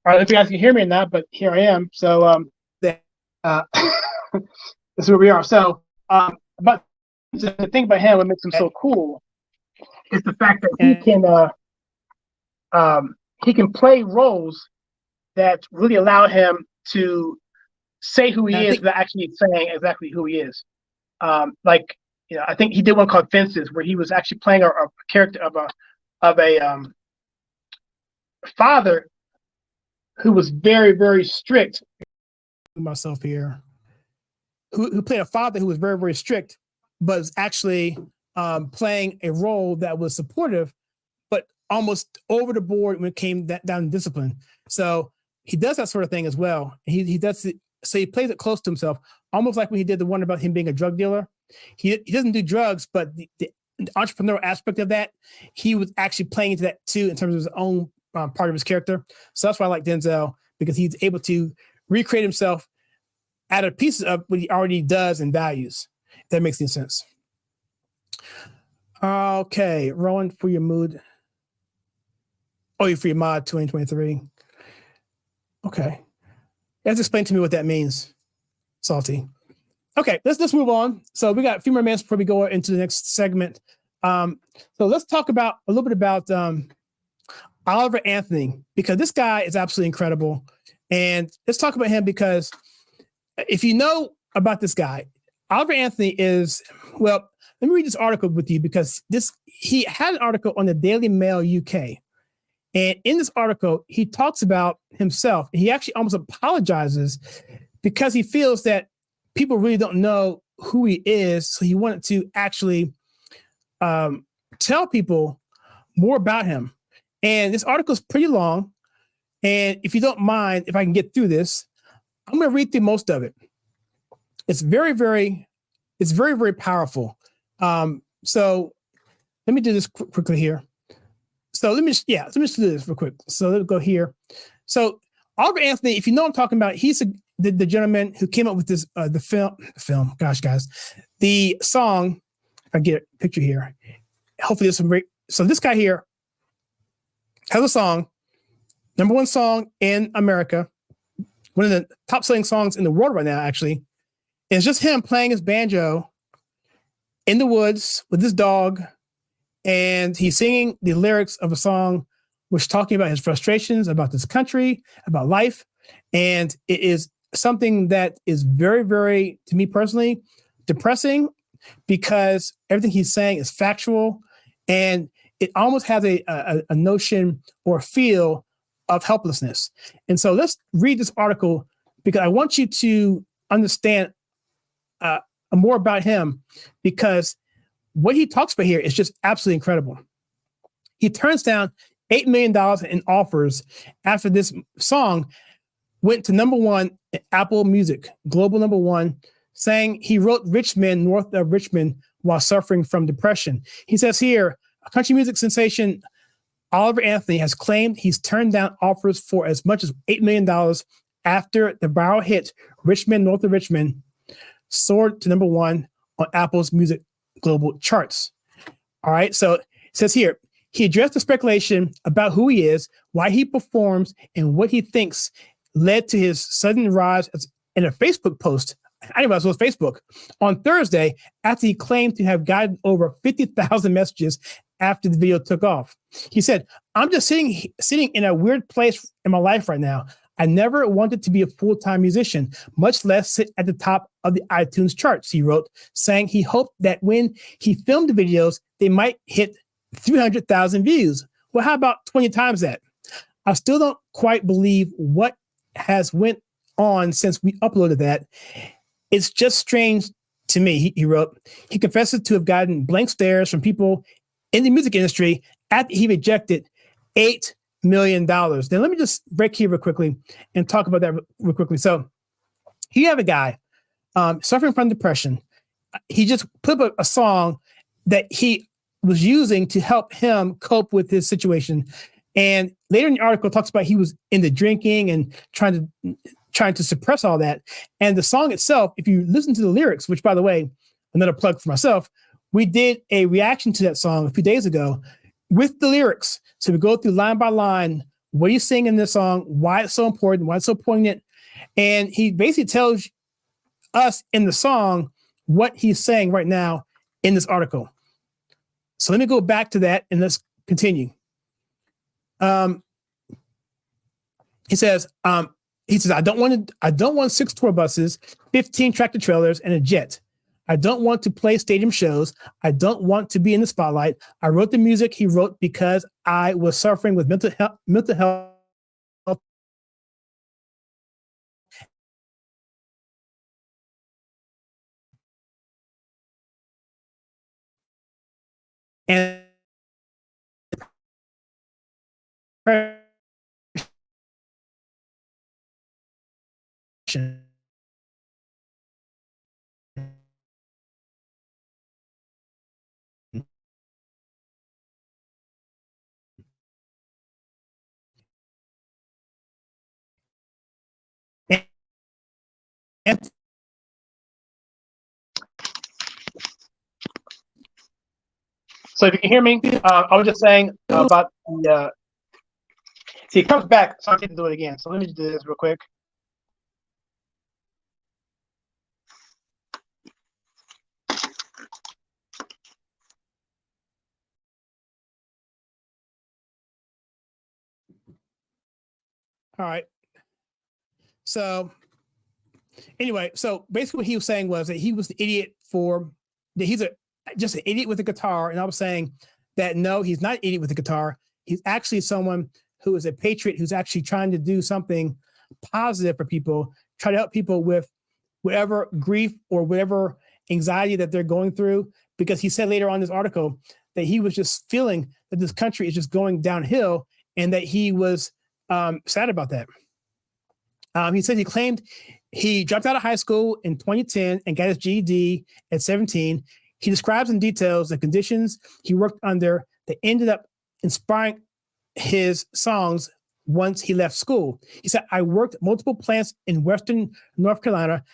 all right, if you guys can hear me or not, but here I am. So this is where we are. So but the thing about him, what makes him so cool is the fact that he can play roles that really allow him to say who he is without actually saying exactly who he is. Like, you know, I think he did one called Fences, where he was actually playing a character of a father who was very, very strict. Myself here, who played a father who was very, very strict, but was actually playing a role that was supportive, but almost over the board when it came down to discipline. So he does that sort of thing as well. He does it, so he plays it close to himself, almost like when he did the one about him being a drug dealer. He doesn't do drugs, but the entrepreneurial aspect of that, he was actually playing into that too in terms of his own part of his character. So that's why I like Denzel, because he's able to recreate himself out of pieces of what he already does and values. If that makes any sense. Okay, Rowan, for your mood. Oh, for your mod 2023. Okay. Let's explain to me what that means, Salty. Okay, let's move on. So we got a few more minutes before we go into the next segment. So let's talk a little bit about Oliver Anthony, because this guy is absolutely incredible. And let's talk about him because if you know about this guy, Oliver Anthony is, well, let me read this article with you because he had an article on the Daily Mail UK. And in this article, he talks about himself. He actually almost apologizes because he feels that people really don't know who he is. So he wanted to actually tell people more about him. And this article is pretty long. And if you don't mind, if I can get through this, I'm going to read through most of it. It's very, very powerful. So let me do this quickly here. So let me just do this real quick. So let's go here. So Oliver Anthony, if you know what I'm talking about, he's the gentleman who came up with this the film. Gosh, guys, the song. If I get a picture here, hopefully there's some great. So this guy here has a song, #1 song in America, one of the top selling songs in the world right now. Actually, and it's just him playing his banjo in the woods with his dog and he's singing the lyrics of a song which talking about his frustrations about this country, about life. And it is something that is very, very, to me personally, depressing, because everything he's saying is factual, and it almost has a notion or feel of helplessness. And so let's read this article, because I want you to understand more about him, because what he talks about here is just absolutely incredible. He turns down $8 million in offers after this song went to #1 in Apple Music, global #1, saying he wrote Rich Men North of Richmond while suffering from depression. He says here, a country music sensation Oliver Anthony has claimed he's turned down offers for as much as $8 million after the viral hit Rich Men North of Richmond soared to #1 on Apple's music global charts. All right, so it says here, he addressed the speculation about who he is, why he performs, and what he thinks led to his sudden rise in a Facebook post. I didn't realize it was Facebook. On Thursday, after he claimed to have gotten over 50,000 messages after the video took off. He said, I'm just sitting in a weird place in my life right now. I never wanted to be a full-time musician, much less sit at the top of the iTunes charts, he wrote, saying he hoped that when he filmed the videos, they might hit 300,000 views. Well, how about 20 times that? I still don't quite believe what has went on since we uploaded that. It's just strange to me, he wrote. He confesses to have gotten blank stares from people in the music industry after he rejected $8 million. Then let me just break here real quickly and talk about that real quickly. So you have a guy suffering from depression. He just put up a song that he was using to help him cope with his situation. And later in the article, it talks about he was into drinking and trying to suppress all that. And the song itself, if you listen to the lyrics, which, by the way, another plug for myself, we did a reaction to that song a few days ago with the lyrics. So we go through line by line, what he's singing in this song, why it's so important, why it's so poignant. And he basically tells us in the song what he's saying right now in this article. So let me go back to that and let's continue. He says, I don't want 6 tour buses, 15 tractor trailers, and a jet. I don't want to play stadium shows. I don't want to be in the spotlight. I wrote the music he wrote because I was suffering with mental health. And so if you can hear me, I was just saying about the. See, it comes back, so I need to do it again. So let me do this real quick. All right. So anyway, so basically what he was saying was that he was the idiot he's just an idiot with a guitar. And I was saying that no, he's not an idiot with a guitar. He's actually someone who is a patriot, who's actually trying to do something positive for people, try to help people with whatever grief or whatever anxiety that they're going through. Because he said later on in this article that he was just feeling that this country is just going downhill and that he was sad about that. He said he claimed he dropped out of high school in 2010 and got his GED at 17. He describes in details the conditions he worked under that ended up inspiring his songs once he left school. He said, I worked multiple plants in Western North Carolina,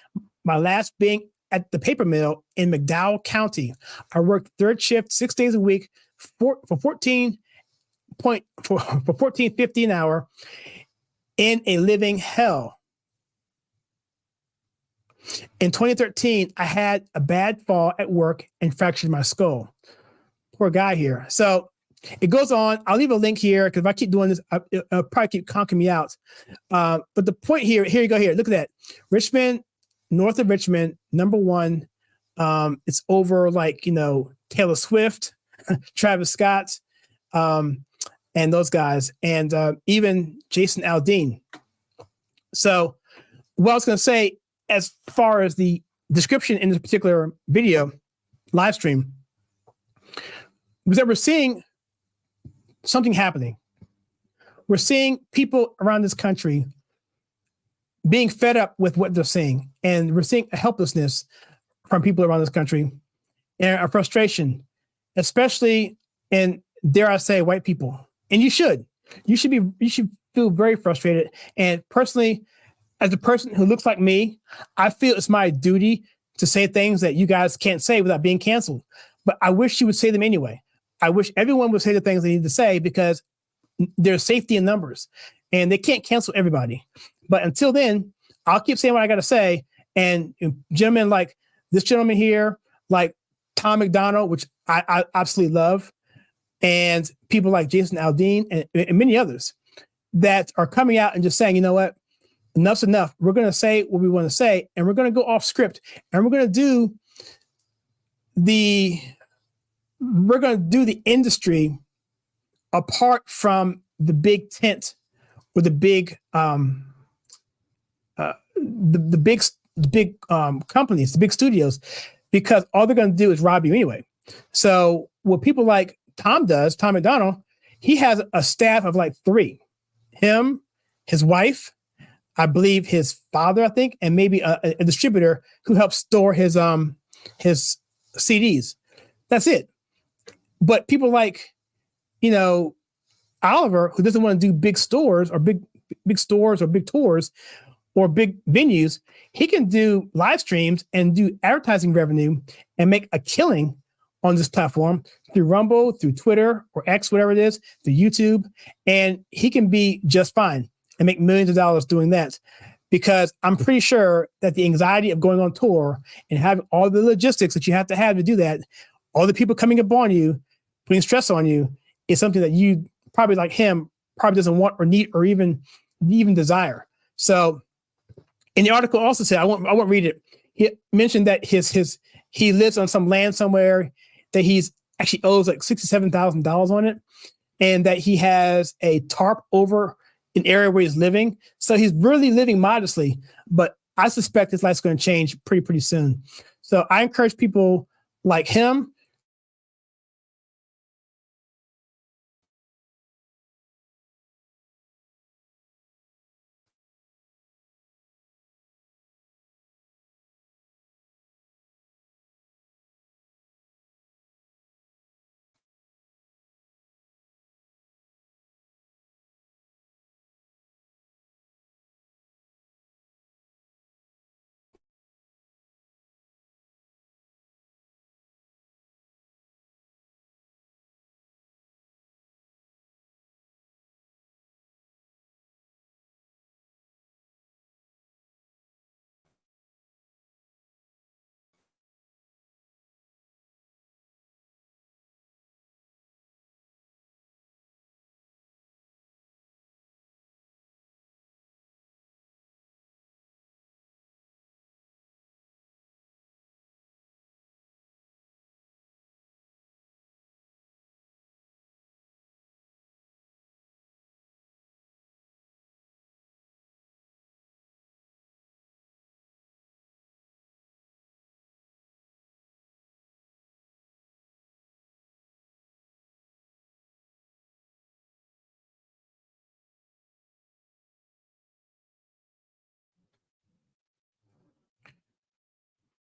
my last being at the paper mill in MacDonald County. I worked third shift 6 days a week for $14.50 an hour in a living hell. In 2013, I had a bad fall at work and fractured my skull. poor guy here. So it goes on. I'll leave a link here because if I keep doing this, I'll probably keep conking me out. But the point here you go here. Look at that. Richmond, north of Richmond, number one. It's over like, Taylor Swift, Travis Scott, and those guys, and even Jason Aldean. So what I was going to say, as far as the description in this particular video live stream, was that we're seeing something happening. We're seeing people around this country being fed up with what they're seeing. And we're seeing a helplessness from people around this country and a frustration, especially in, dare I say, white people. And you should feel very frustrated. And personally, as a person who looks like me, I feel it's my duty to say things that you guys can't say without being canceled. But I wish you would say them anyway. I wish everyone would say the things they need to say because there's safety in numbers and they can't cancel everybody. But until then, I'll keep saying what I got to say. And gentlemen like this gentleman here, like Tom MacDonald, which I absolutely love, and people like Jason Aldean and many others that are coming out and just saying, you know what, enough's enough. We're going to say what we want to say, and we're going to go off script, and we're going to do the industry apart from the big tent or the big companies, the big studios, because all they're going to do is rob you anyway. So what people like Tom MacDonald, he has a staff of like 3, him, his wife, I believe his father, I think, and maybe a distributor who helps store his CDs. That's it. But people like, Oliver, who doesn't want to do big stores or big stores or big tours or big venues, he can do live streams and do advertising revenue and make a killing on this platform through Rumble, through Twitter or X, whatever it is, through YouTube. And he can be just fine and make millions of dollars doing that, because I'm pretty sure that the anxiety of going on tour and having all the logistics that you have to do that, all the people coming upon you, putting stress on you, is something that you probably, like him, probably doesn't want or need or even desire. So in the article also said, I won't read it. He mentioned that he lives on some land somewhere that he's actually owes like $67,000 on it, and that he has a tarp over an area where he's living. So he's really living modestly, but I suspect his life's going to change pretty soon. So I encourage people like him.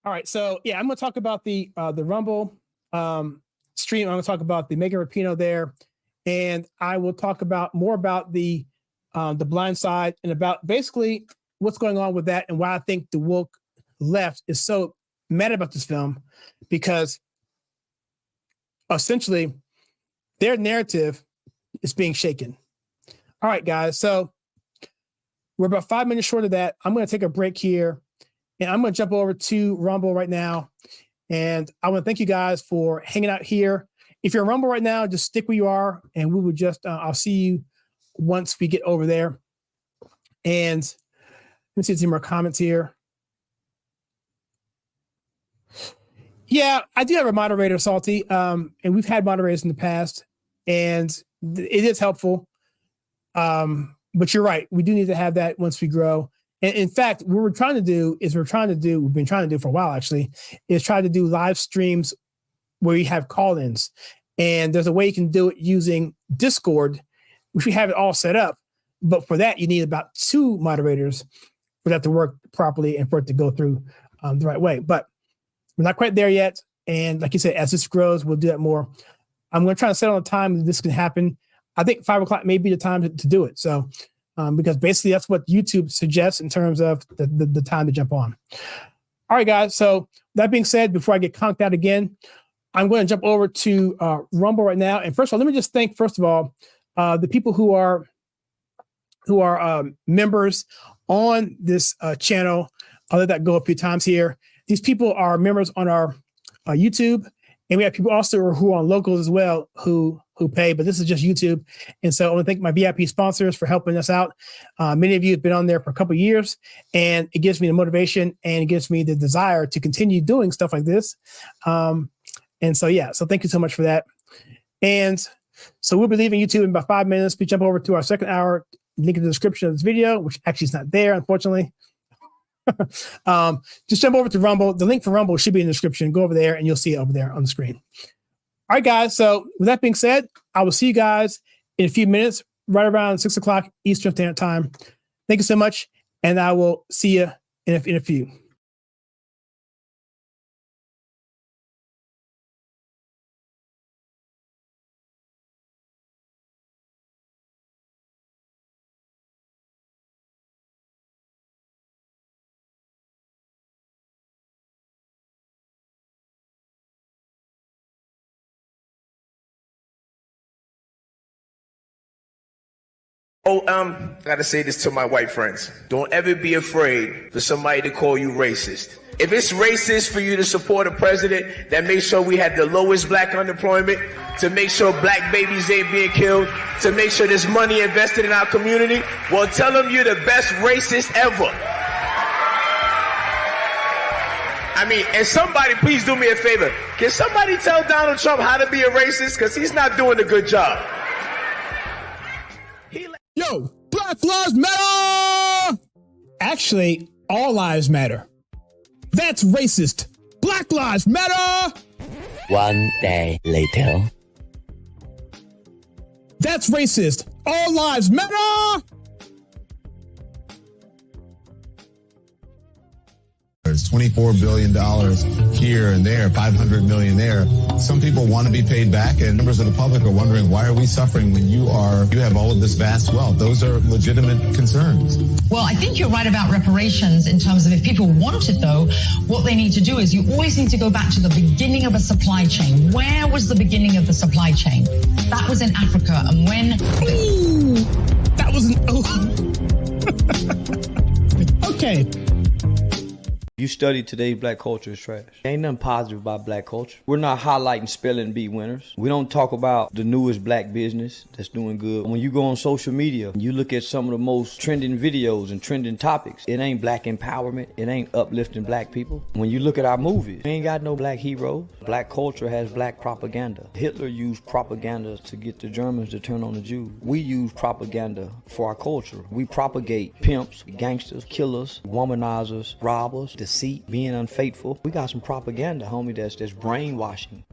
All right, so yeah, I'm going to talk about the Rumble stream. I'm going to talk about the Megan Rapinoe there, and I will talk more about the Blind Side and about basically what's going on with that and why I think the woke left is so mad about this film, because essentially their narrative is being shaken. All right, guys, so we're about 5 minutes short of that. I'm going to take a break here. And I'm going to jump over to Rumble right now. And I want to thank you guys for hanging out here if you're on Rumble right now, just stick where you are, and we will just, I'll see you once we get over there. And let me see some more comments here. Yeah, I do have a moderator, Salty, and we've had moderators in the past, and it is helpful. But you're right, we do need to have that once we grow. And in fact, what we're trying to do is we've been trying to do for a while actually, is try to do live streams where you have call-ins. And there's a way you can do it using Discord, which we have it all set up. But for that, you need about 2 moderators for that to work properly and for it to go through the right way. But we're not quite there yet. And like you said, as this grows, we'll do that more. I'm going to try to set on a time that this can happen. I think 5 o'clock may be the time to do it. So, because basically that's what YouTube suggests in terms of the time to jump on. All right, guys. So that being said, before I get conked out again, I'm going to jump over to Rumble right now. And first of all, let me just thank, first of all, the people who are members on this channel. I'll let that go a few times here. These people are members on our YouTube, and we have people also who are on locals as well who pay, but this is just YouTube. And so I want to thank my VIP sponsors for helping us out. Many of you have been on there for a couple of years, and it gives me the motivation and it gives me the desire to continue doing stuff like this. And so, yeah, so thank you so much for that. And so we'll be leaving YouTube in about 5 minutes. We jump over to our second hour, link in the description of this video, which actually is not there, unfortunately. Just jump over to Rumble. The link for Rumble should be in the description. Go over there and you'll see it over there on the screen. All right, guys. So with that being said, I will see you guys in a few minutes, right around 6 o'clock Eastern Standard Time. Thank you so much. And I will see you in a few. I gotta say this to my white friends. Don't ever be afraid for somebody to call you racist. If it's racist for you to support a president that makes sure we had the lowest black unemployment, to make sure black babies ain't being killed, to make sure there's money invested in our community, well, tell them you're the best racist ever. I mean, and somebody, please do me a favor. Can somebody tell Donald Trump how to be a racist? Because he's not doing a good job. Yo, Black Lives Matter! Actually, all lives matter. That's racist. Black Lives Matter! 1 day later. That's racist. All lives matter! There's $24 billion here and there, $500 million there. Some people want to be paid back, and members of the public are wondering, why are we suffering when you have all of this vast wealth? Those are legitimate concerns. Well, I think you're right about reparations in terms of if people want it, though, what they need to do is you always need to go back to the beginning of a supply chain. Where was the beginning of the supply chain? That was in Africa. And when... Ooh, that was an... Okay. You study today's black culture is trash. Ain't nothing positive about black culture. We're not highlighting spelling bee winners. We don't talk about the newest black business that's doing good. When you go on social media, you look at some of the most trending videos and trending topics. It ain't black empowerment. It ain't uplifting black people. When you look at our movies, we ain't got no black heroes. Black culture has black propaganda. Hitler used propaganda to get the Germans to turn on the Jews. We use propaganda for our culture. We propagate pimps, gangsters, killers, womanizers, robbers, deceit, being unfaithful. We got some propaganda, homie, that's brainwashing.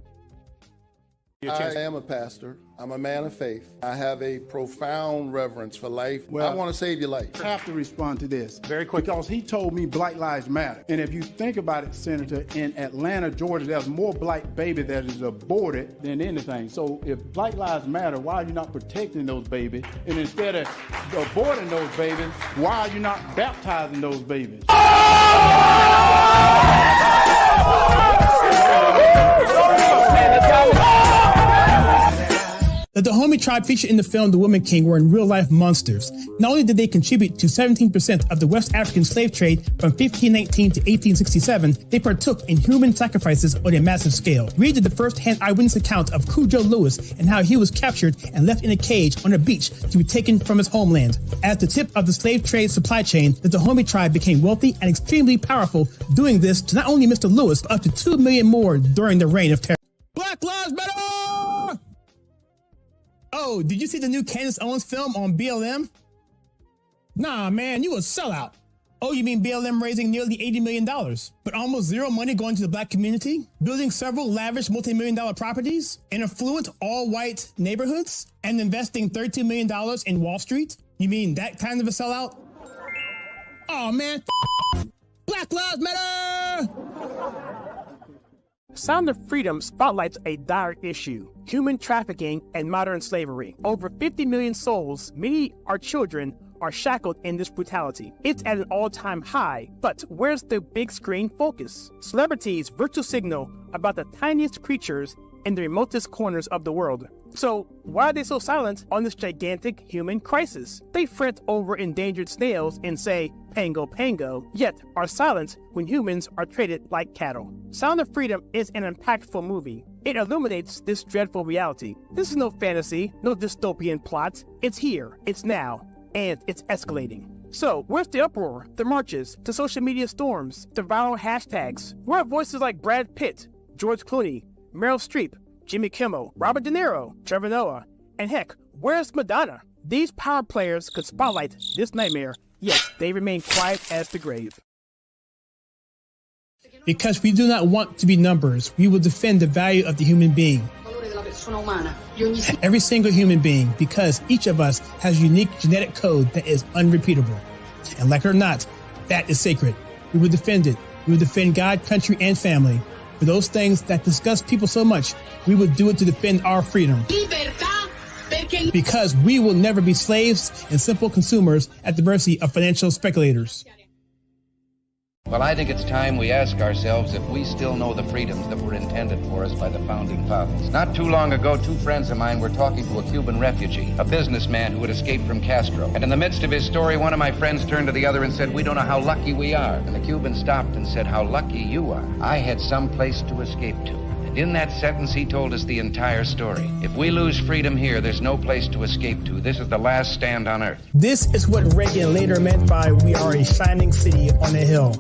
I am a pastor. I'm a man of faith. I have a profound reverence for life. Well, I want to save your life. I have to respond to this very quick because he told me Black Lives Matter. And if you think about it, Senator, in Atlanta, Georgia, there's more black baby that is aborted than anything. So if Black Lives Matter, why are you not protecting those babies? And instead of aborting those babies, why are you not baptizing those babies? The Dahomey tribe featured in the film The Woman King were in real-life monsters. Not only did they contribute to 17% of the West African slave trade from 1519 to 1867, they partook in human sacrifices on a massive scale. Read the first-hand eyewitness account of Cujo Lewis and how he was captured and left in a cage on a beach to be taken from his homeland. As the tip of the slave trade supply chain, the Dahomey tribe became wealthy and extremely powerful, doing this to not only Mr. Lewis, but up to 2 million more during the reign of terror. Black Lives Matter! Oh, did you see the new Candace Owens film on BLM? Nah, man, you a sellout. Oh, you mean BLM raising nearly $80 million, but almost zero money going to the black community? Building several lavish multi-million-dollar properties in affluent all-white neighborhoods and investing $32 million in Wall Street? You mean that kind of a sellout? Oh, man, Black Lives Matter! Sound of Freedom spotlights a dire issue: human trafficking and modern slavery. Over 50 million souls, many are children, are shackled in this brutality. It's at an all-time high, but where's the big screen focus? Celebrities virtual signal about the tiniest creatures in the remotest corners of the world. So why are they so silent on this gigantic human crisis? They fret over endangered snails and say, "Pango, pango," yet are silent when humans are treated like cattle. Sound of Freedom is an impactful movie. It illuminates this dreadful reality. This is no fantasy, no dystopian plot. It's here, it's now, and it's escalating. So where's the uproar, the marches, the social media storms, the viral hashtags? Where are voices like Brad Pitt, George Clooney, Meryl Streep, Jimmy Kimmel, Robert De Niro, Trevor Noah, and heck, where's Madonna? These power players could spotlight this nightmare, yet they remain quiet as the grave. Because we do not want to be numbers, we will defend the value of the human being. Every single human being, because each of us has a unique genetic code that is unrepeatable. And like it or not, that is sacred. We will defend it. We will defend God, country, and family. For those things that disgust people so much, we will do it to defend our freedom. Because we will never be slaves and simple consumers at the mercy of financial speculators. Well, I think it's time we ask ourselves if we still know the freedoms that were intended for us by the Founding Fathers. Not too long ago, two friends of mine were talking to a Cuban refugee, a businessman who had escaped from Castro. And in the midst of his story, one of my friends turned to the other and said, "We don't know how lucky we are." And the Cuban stopped and said, "How lucky you are. I had some place to escape to." And in that sentence, he told us the entire story. If we lose freedom here, there's no place to escape to. This is the last stand on earth. This is what Reagan later meant by "we are a shining city on a hill."